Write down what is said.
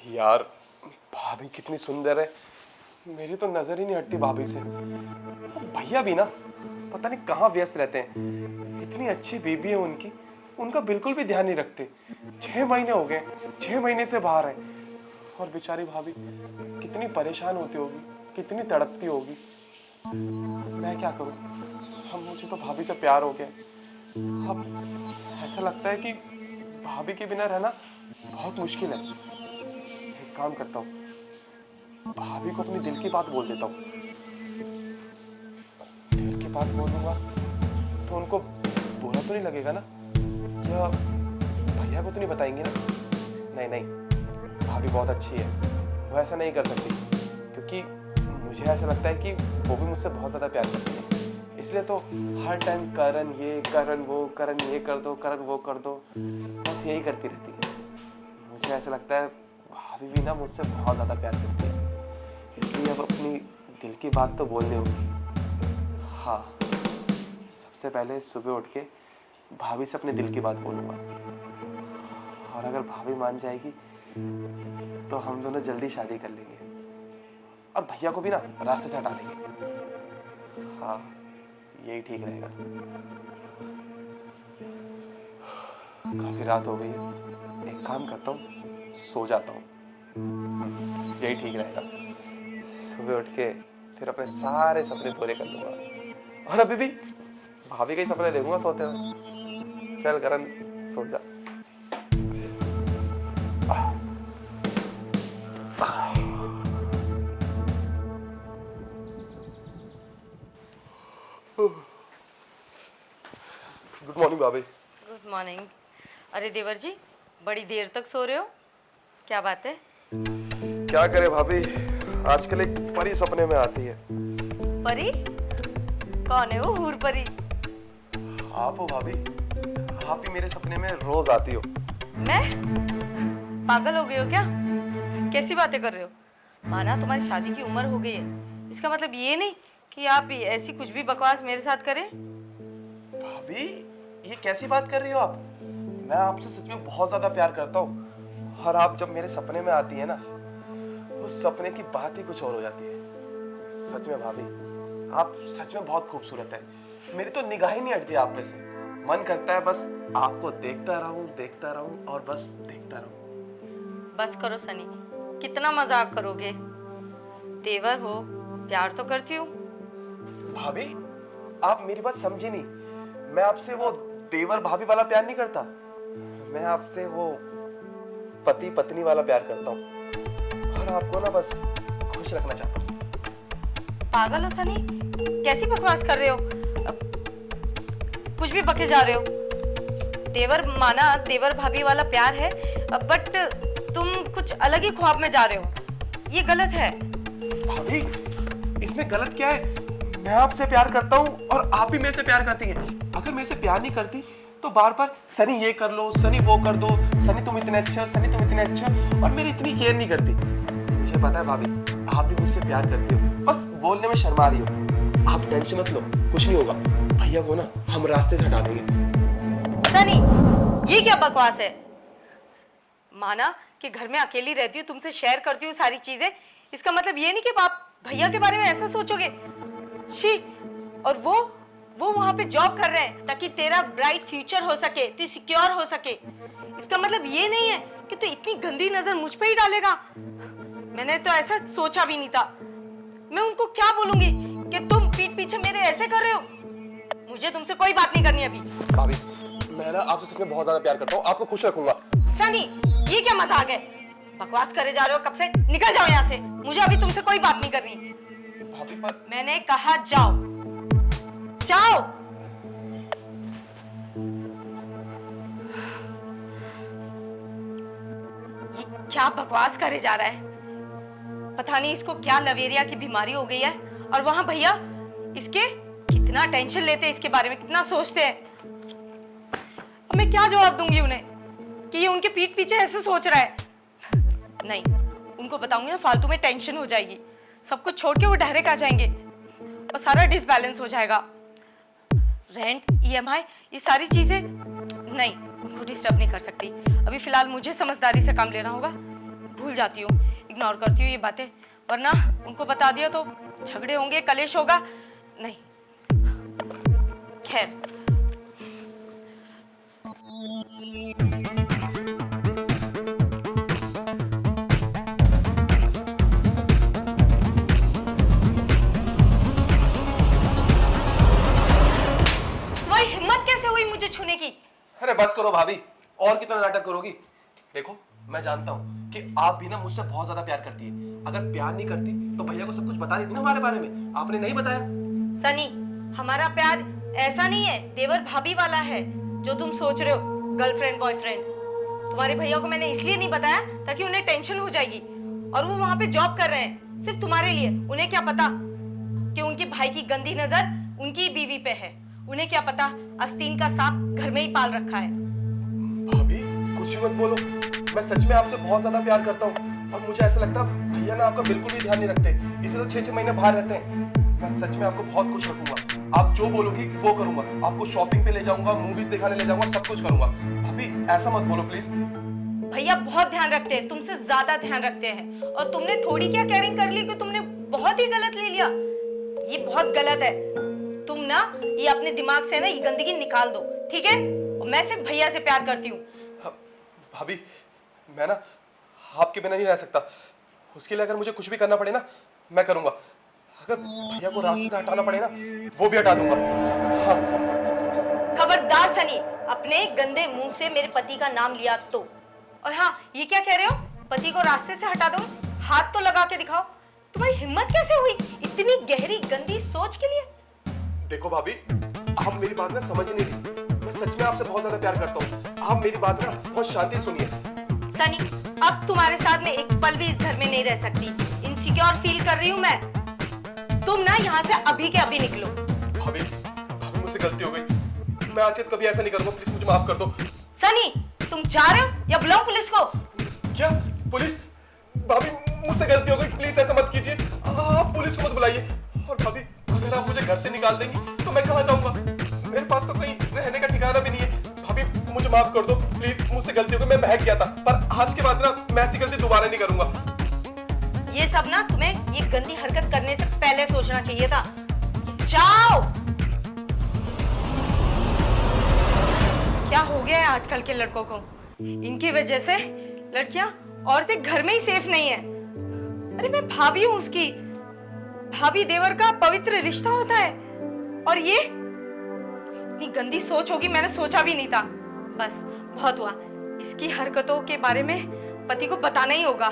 यार भाभी कितनी सुंदर है, मेरी तो नजर ही नहीं हटती भाभी से। भैया भी ना पता नहीं कहाँ व्यस्त रहते हैं। इतनी अच्छी बीवी है उनकी, उनका बिल्कुल भी ध्यान नहीं रखते। 6 महीने हो गए, 6 महीने से बाहर है और बेचारी भाभी कितनी परेशान होती होगी, कितनी तड़पती होगी। मैं क्या करूं, अब मुझे तो भाभी से प्यार हो गया। अब ऐसा लगता है कि भाभी के बिना रहना बहुत मुश्किल है। एक काम करता हूँ, भाभी को अपनी दिल की बात बोल देता हूँ। दिल की बात बोलूंगा तो उनको बुरा तो नहीं लगेगा ना, या भैया को तो नहीं बताएंगे ना? नहीं नहीं, भाभी बहुत अच्छी है, वो ऐसा नहीं कर सकती, क्योंकि मुझे ऐसा लगता है कि वो भी मुझसे बहुत ज़्यादा प्यार करती है। इसलिए तो हर टाइम करण ये, करण वो, करण ये कर दो, करण वो कर दो, बस यही करती रहती है। मुझे ऐसा लगता है भाभी भी ना मुझसे बहुत ज़्यादा प्यार करती है, इसलिए अब अपनी दिल की बात तो बोलनी होगी। हाँ, सबसे पहले सुबह उठ के भाभी से अपने दिल की बात बोलूँगा, और अगर भाभी मान जाएगी तो हम दोनों जल्दी शादी कर लेंगे और भैया को भी ना रास्ते से हटा देंगे। हाँ, यही ठीक रहेगा। काफी रात हो गई है, एक काम करता हूँ, सो जाता हूँ, यही ठीक रहेगा। सुबह उठ के फिर अपने सारे सपने पूरे कर लूंगा, और अभी भी भाभी के ही सपने देखूंगा सोते हुए। चल करण, सो जा। गुड मॉर्निंग भाभी। Good morning. अरे देवर जी, बड़ी देर तक सो रहे हो, क्या बात है? क्या करे भाभी, आजकल एक परी सपने में आती है। परी? कौन है वो हूर परी? आप हो भाभी, आप ही मेरे सपने में रोज आती हो। मैं? पागल हो गए हो क्या? कैसी बातें कर रहे हो? माना तुम्हारी शादी की उम्र हो गई है, इसका मतलब ये नहीं कि आप ऐसी कुछ भी बकवास मेरे साथ करें। भाभी, ये कैसी बात कर रही हो आप? मैं आपसे सच में बहुत ज्यादा प्यार करता हूँ, और आप जब मेरे सपने में आती है ना, उस सपने की बात ही कुछ और हो जाती है। सच में भाभी, आप सच में बहुत खूबसूरत है। मेरी तो निगाह ही नहीं हटती आप पे से। मन करता है बस आपको देखता रहूं और बस देखता रहूं। बस करो सनी, कितना मजाक करोगे? देवर हो, प्यार तो करती हूँ। भाभी, आप मेरी बात समझी नहीं। मैं आपसे वो देवर भाभी वाला प्यार नहीं करता, मैं आपसे वो पति पत्नी वाला प्यार करता हूँ, और आपको ना बस खुश रखना चाहता हूँ। पागल हो सनी, कैसी बकवास कर रहे हो? कुछ भी बके जा रहे हो। देवर माना देवर भाभी वाला प्यार है, बट तुम कुछ अलग ही ख्वाब में जा रहे हो, ये गलत है। भाभी, इसमें गलत क्या है? मैं आपसे प्यार करता हूँ और आप भी मेरे से प्यार करती हैं। अगर मेरे से प्यार नहीं करती तो बार बार सनी ये कर लो, सनी वो कर दो, सनी तुम इतने अच्छे, सनी तुम इतने अच्छे, और मेरी इतनी केयर नहीं करती। मुझे पता है भाभी, आप भी मुझसे प्यार करती हो, बस बोलने में शर्मा रही हो। आप टेंशन मत लो, कुछ नहीं होगा। भैया को ना हम रास्ते से हटा देंगे। सनी, ये क्या बकवास है? माना कि घर में अकेली रहती हूँ, तुमसे शेयर करती हूँ सारी चीजें, इसका मतलब ये नहीं कि आप भैया के बारे में ऐसा सोचोगे। शी, और वो वहां पे जॉब कर रहे हैं ताकि तेरा ब्राइट फ्यूचर हो सके, तू सिक्योर हो सके। इसका मतलब ये नहीं है कि तू इतनी गंदी नजर मुझ पे ही डालेगा। मैंने तो ऐसा सोचा भी नहीं था। मैं उनको क्या बोलूंगी कि तुम पीठ पीछे मेरे ऐसे कर रहे हो? मुझे तुमसे कोई बात नहीं करनी अभी। भाभी मैं ना आपसे सच में बहुत ज्यादा प्यार करता हूँ, आपको खुश रखूंगा। सनी, ये क्या मजाक है? बकवास करे जा रहे हो कब से? निकल जाओ यहाँ से, मुझे अभी तुमसे कोई बात नहीं करनी। भाभी पर मैंने कहा जाओ, जाओ। ये क्या बकवास करे जा रहा है? पता नहीं इसको क्या लवेरिया की बीमारी हो गई है। और वहां भैया इसके कितना टेंशन लेते हैं, इसके बारे में कितना सोचते हैं। अब मैं क्या जवाब दूंगी उन्हें कि ये उनके पीठ पीछे ऐसे सोच रहा है? नहीं, उनको बताऊंगी ना फालतू में टेंशन हो जाएगी। सब कुछ छोड़ के वो डायरेक्ट आ जाएंगे और सारा डिसबैलेंस हो जाएगा। रेंट, ईएमआई, ये सारी चीजें नहीं, उनको डिस्टर्ब नहीं कर सकती। अभी फिलहाल मुझे समझदारी से काम लेना होगा। भूल जाती हूँ, इग्नोर करती हूँ ये बातें, वरना उनको बता दिया तो झगड़े होंगे, कलेश होगा। नहीं, खैर। तुम्हारी हिम्मत कैसे हुई मुझे छूने की? अरे बस करो भाभी, और कितना नाटक करोगी? देखो मैं जानता हूँ कि आप भी ना मुझसे बहुत ज्यादा प्यार करती है। अगर प्यार नहीं करती तो भैया को सब कुछ बता देती ना हमारे बारे में। आपने नहीं बताया। सनी, हमारा प्यार ऐसा नहीं है देवर भाभी वाला है जो तुम सोच रहे हो, गर्लफ्रेंड बॉयफ्रेंड। तुम्हारे भैया को मैंने इसलिए नहीं बताया ताकि उन्हें टेंशन हो जाएगी। और वो वहां पे जॉब कर रहे हैं सिर्फ तुम्हारे लिए। उन्हें क्या पता कि उनके भाई की गंदी नजर उनकी बीवी पे है? उन्हें क्या पता आस्तीन का सांप घर में ही पाल रखा है? भाभी कुछ भी मत बोलो, मैं सच में आपसे बहुत ज्यादा प्यार करता हूँ। और मुझे ऐसा लगता है भैया ना आपका बिल्कुल भी ध्यान नहीं रखते, इसे तो 6-6 महीने बाहर रहते हैं। मैं सच में आपको बहुत खुश रखूंगा। आप जो बोलोगी वो करूंगा। आपको शॉपिंग पे ले जाऊंगा, मूवीज दिखाने ले जाऊंगा, सब कुछ करूंगा। भाभी ऐसा मत बोलो प्लीज। भैया बहुत ध्यान रखते हैं, तुमसे ज्यादा ध्यान रखते हैं। और तुमने थोड़ी क्या केयरिंग कर ली कि तुमने बहुत ही गलत ले लिया। ये बहुत गलत है। तुम ना ये अपने दिमाग से ना ये गंदगी निकाल दो, ठीक है? और मैं सिर्फ भैया से प्यार करती हूँ। भाभी मैं ना आपके बिना नहीं रह सकता। उसके लिए अगर मुझे कुछ भी करना पड़े ना मैं करूंगा। अगर भैया को रास्ते से हटाना पड़े ना वो भी हटा दूंगा। हाँ। खबरदार सनी, अपने गंदे मुंह से मेरे पति का नाम लिया तो। और हाँ, ये क्या कह रहे हो? पति को रास्ते से हटा दो? हाथ तो लगा के दिखाओ। तुम्हारी हिम्मत कैसे हुई इतनी गहरी गंदी सोच के लिए? देखो भाभी, आप मेरी बात ना समझ नहीं रही। मैं सच में आपसे बहुत ज्यादा प्यार करता हूँ। आप मेरी बात ना बहुत शांति से सुनिए। सनी, अब तुम्हारे साथ में एक पल भी इस घर में नहीं रह सकती। इनसिक्योर फील कर रही हूँ मैं। तुम ना यहाँ से अभी के अभी निकलो। भाभी, भाभी मुझसे गलती हो गई। मैं आज कभी ऐसा नहीं करूंगा। प्लीज मुझे माफ कर दो। सनी, तुम जा रहे हो या बुलाऊं पुलिस को? क्या पुलिस? भाभी मुझसे गलती हो गई, प्लीज ऐसा मत कीजिए। आप पुलिस को मत बुलाइए। और भाभी अगर आप मुझे घर से निकाल देंगी तो मैं कहाँ जाऊंगा? मेरे पास तो कहीं रहने का ठिकाना भी नहीं है। भाभी मुझे माफ कर दो प्लीज, मुझसे गलती हो गई। मैं बहक गया था, पर आज के बाद ना मैं ऐसी गलती दोबारा नहीं करूंगा। ये सब ना तुम्हें ये गंदी हरकत करने से पहले सोचना चाहिए था। जाओ। क्या हो गया है आजकल के लड़कों को? इनकी वजह से लड़कियां, औरतें घर में ही सेफ नहीं है। अरे मैं भाभी हूं उसकी। भाभी देवर का पवित्र रिश्ता होता है। और ये इतनी गंदी सोच होगी मैंने सोचा भी नहीं था। बस बहुत हुआ। इसकी हरकतों के बारे में पति को बताना ही होगा।